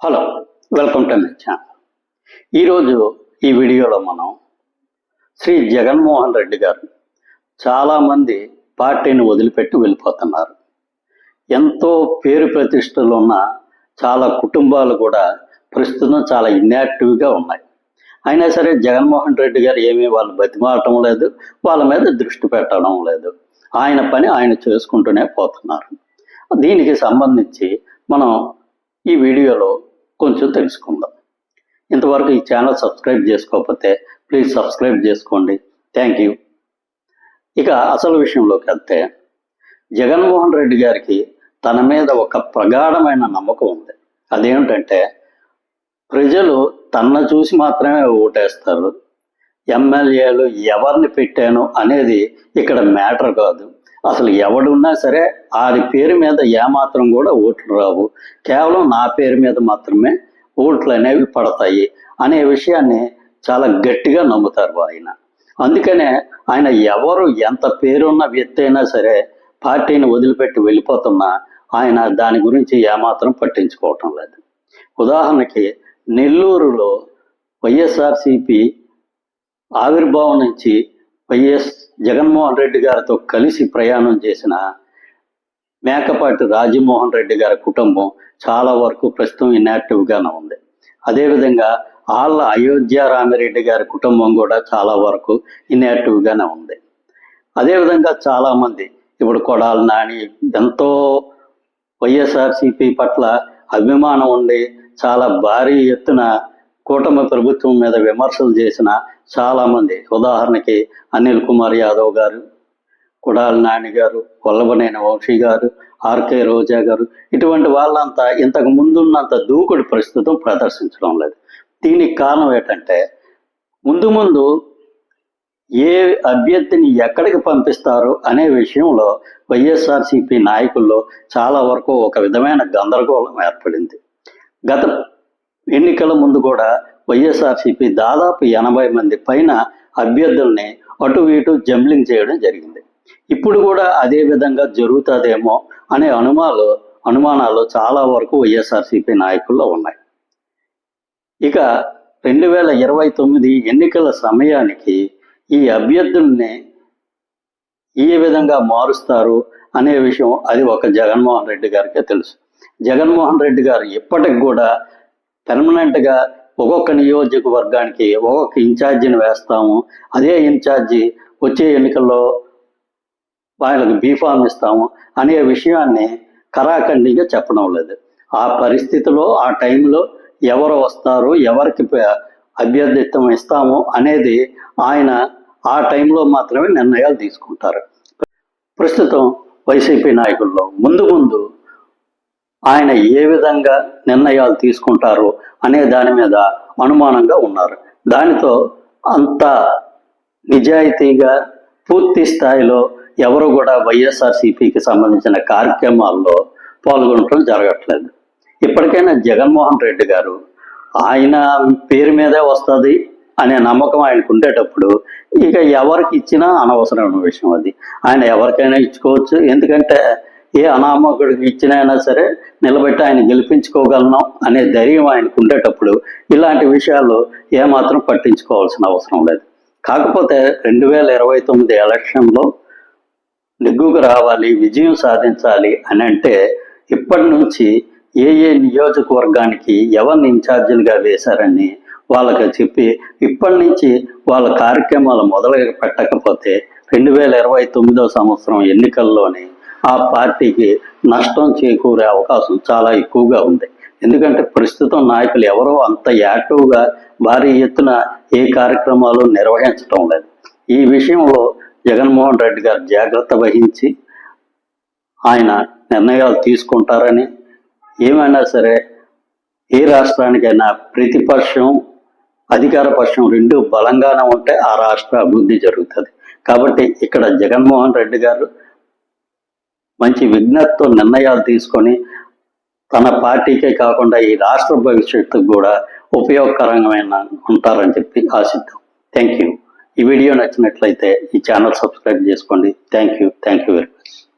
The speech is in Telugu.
Hello, welcome to my channel. ఈరోజు ఈ వీడియోలో మనం శ్రీ జగన్మోహన్ రెడ్డి గారు చాలామంది పార్టీని వదిలిపెట్టి వెళ్ళిపోతున్నారు. ఎంతో పేరు ప్రతిష్టలు ఉన్న చాలా కుటుంబాలు కూడా ప్రస్తుతం చాలా ఇన్యాక్టివ్గా ఉన్నాయి. అయినా సరే జగన్మోహన్ రెడ్డి గారు ఏమీ వాళ్ళు బతిమాలటం లేదు, వాళ్ళ మీద దృష్టి పెట్టడం లేదు. ఆయన పని ఆయన చేసుకుంటూనే పోతున్నారు. దీనికి సంబంధించి మనం ఈ వీడియోలో కొంచెం తెలుసుకుందాం. ఇంతవరకు ఈ ఛానల్ సబ్స్క్రైబ్ చేసుకోకపోతే ప్లీజ్ సబ్స్క్రైబ్ చేసుకోండి. Thank you. ఇక అసలు విషయంలోకి వెళ్తే, జగన్మోహన్ రెడ్డి గారికి తన మీద ఒక ప్రగాఢమైన నమ్మకం ఉంది. అదేమిటంటే, ప్రజలు తనను చూసి మాత్రమే ఓటేస్తారు. ఎమ్మెల్యేలు ఎవరిని పెట్టాను అనేది ఇక్కడ మ్యాటర్ కాదు. అసలు ఎవడున్నా సరే ఆడి పేరు మీద ఏమాత్రం కూడా ఓట్లు రావు, కేవలం నా పేరు మీద మాత్రమే ఓట్లు అనేవి పడతాయి అనే విషయాన్ని చాలా గట్టిగా నమ్ముతారు ఆయన. అందుకనే ఆయన ఎవరు ఎంత పేరున్న వ్యక్తి అయినా సరే పార్టీని వదిలిపెట్టి వెళ్ళిపోతున్నా ఆయన దాని గురించి ఏమాత్రం పట్టించుకోవటం లేదు. ఉదాహరణకి నెల్లూరులో వైఎస్ఆర్సిపి ఆవిర్భావం నుంచి జగన్మోహన్ రెడ్డి గారితో కలిసి ప్రయాణం చేసిన మేకపాటి రాజమోహన్ రెడ్డి గారి కుటుంబం చాలా వరకు ప్రస్తుతం ఇన్యాక్టివ్గానే ఉంది. అదేవిధంగా ఆళ్ళ అయోధ్య రామిరెడ్డి గారి కుటుంబం కూడా చాలా వరకు ఇన్యాక్టివ్గానే ఉంది. అదేవిధంగా చాలామంది ఇప్పుడు కొడాలి నాని ఎంతో వైఎస్ఆర్సిపి పట్ల అభిమానం ఉండి చాలా భారీ ఎత్తున కూటమి ప్రభుత్వం మీద విమర్శలు చేసిన చాలామంది, ఉదాహరణకి అనిల్ కుమార్ యాదవ్ గారు, కొడాలి నాని గారు, వల్లభనేని వంశీ గారు, ఆర్కే రోజా గారు, ఇటువంటి వాళ్ళంతా ఇంతకు ముందున్నంత దూకుడు ప్రస్తుతం ప్రదర్శించడం లేదు. దీనికి కారణం ఏంటంటే, ముందు ఏ అభ్యర్థిని ఎక్కడికి పంపిస్తారు అనే విషయంలో వైఎస్ఆర్సిపి నాయకుల్లో చాలా వరకు ఒక విధమైన గందరగోళం ఏర్పడింది. గత ఎన్నికల ముందు కూడా వైఎస్ఆర్సిపి దాదాపు 80 మంది పైన అభ్యర్థుల్ని అటు ఇటు జంబ్లింగ్ చేయడం జరిగింది. ఇప్పుడు కూడా అదే విధంగా జరుగుతుందేమో అనే అనుమానాలు చాలా వరకు వైఎస్ఆర్సిపి నాయకుల్లో ఉన్నాయి. ఇక 2029 ఎన్నికల సమయానికి ఈ అభ్యర్థుల్ని ఏ విధంగా మారుస్తారు అనే విషయం అది ఒక జగన్మోహన్ రెడ్డి గారికే తెలుసు. జగన్మోహన్ రెడ్డి గారు ఇప్పటికి కూడా పెర్మనెంట్గా ఒక్కొక్క నియోజకవర్గానికి ఒక్కొక్క ఇన్ఛార్జిని వేస్తాము, అదే ఇన్ఛార్జి వచ్చే ఎన్నికల్లో వాళ్ళకి బీఫామ్ ఇస్తాము అనే విషయాన్ని కరాఖండిగా చెప్పడం లేదు. ఆ పరిస్థితిలో ఆ టైంలో ఎవరు వస్తారు, ఎవరికి అభ్యర్థిత్వం ఇస్తాము అనేది ఆయన ఆ టైంలో మాత్రమే నిర్ణయాలు తీసుకుంటారు. ప్రస్తుతం వైసీపీ నాయకుల్లో ముందు ఆయన ఏ విధంగా నిర్ణయాలు తీసుకుంటారు అనే దాని మీద అనుమానంగా ఉన్నారు. దానితో అంత నిజాయితీగా పూర్తి స్థాయిలో ఎవరు కూడా వైఎస్ఆర్సిపికి సంబంధించిన కార్యక్రమాల్లో పాల్గొనడం జరగట్లేదు. ఇప్పటికైనా జగన్మోహన్ రెడ్డి గారు ఆయన పేరు మీదే వస్తుంది అనే నమ్మకం ఆయనకు ఉండేటప్పుడు ఇక ఎవరికి ఇచ్చినా అనవసరమైన విషయం అది. ఆయన ఎవరికైనా ఇచ్చుకోవచ్చు, ఎందుకంటే ఏ అనామకుడికి ఇచ్చినైనా సరే నిలబెట్టి ఆయన గెలిపించుకోగలను అనే ధైర్యం ఆయనకు ఉండేటప్పుడు ఇలాంటి విషయాలు ఏమాత్రం పట్టించుకోవాల్సిన అవసరం లేదు. కాకపోతే 2029 ఎలక్షన్లో నెగ్గుకు రావాలి, విజయం సాధించాలి అని అంటే ఇప్పటి నుంచి ఏ నియోజకవర్గానికి ఎవరిని ఇన్ఛార్జీలుగా వేశారని వాళ్ళకి చెప్పి ఇప్పటి నుంచి వాళ్ళ కార్యక్రమాలు మొదలు పెట్టకపోతే 2029 సంవత్సరం ఎన్నికల్లోనే ఆ పార్టీకి నష్టం చేకూరే అవకాశం చాలా ఎక్కువగా ఉంది. ఎందుకంటే ప్రస్తుతం నాయకులు ఎవరో అంత యాక్టివ్గా భారీ ఎత్తున ఏ కార్యక్రమాలు నిర్వహించడం లేదు. ఈ విషయంలో జగన్మోహన్ రెడ్డి గారు జాగ్రత్త వహించి ఆయన నిర్ణయాలు తీసుకుంటారని, ఏమైనా సరే ఏ రాష్ట్రానికైనా ప్రతిపక్షం అధికార పక్షం రెండు బలంగానే ఉంటే ఆ రాష్ట్ర అభివృద్ధి జరుగుతుంది. కాబట్టి ఇక్కడ జగన్మోహన్ రెడ్డి గారు మంచి విజ్ఞతతో నిర్ణయాలు తీసుకొని తన పార్టీకే కాకుండా ఈ రాష్ట్ర భవిష్యత్తుకు కూడా ఉపయోగకరంగా ఉంటారని చెప్పి ఆశిద్దాం. Thank you. ఈ వీడియో నచ్చినట్లయితే ఈ ఛానల్ సబ్స్క్రైబ్ చేసుకోండి. Thank you very much.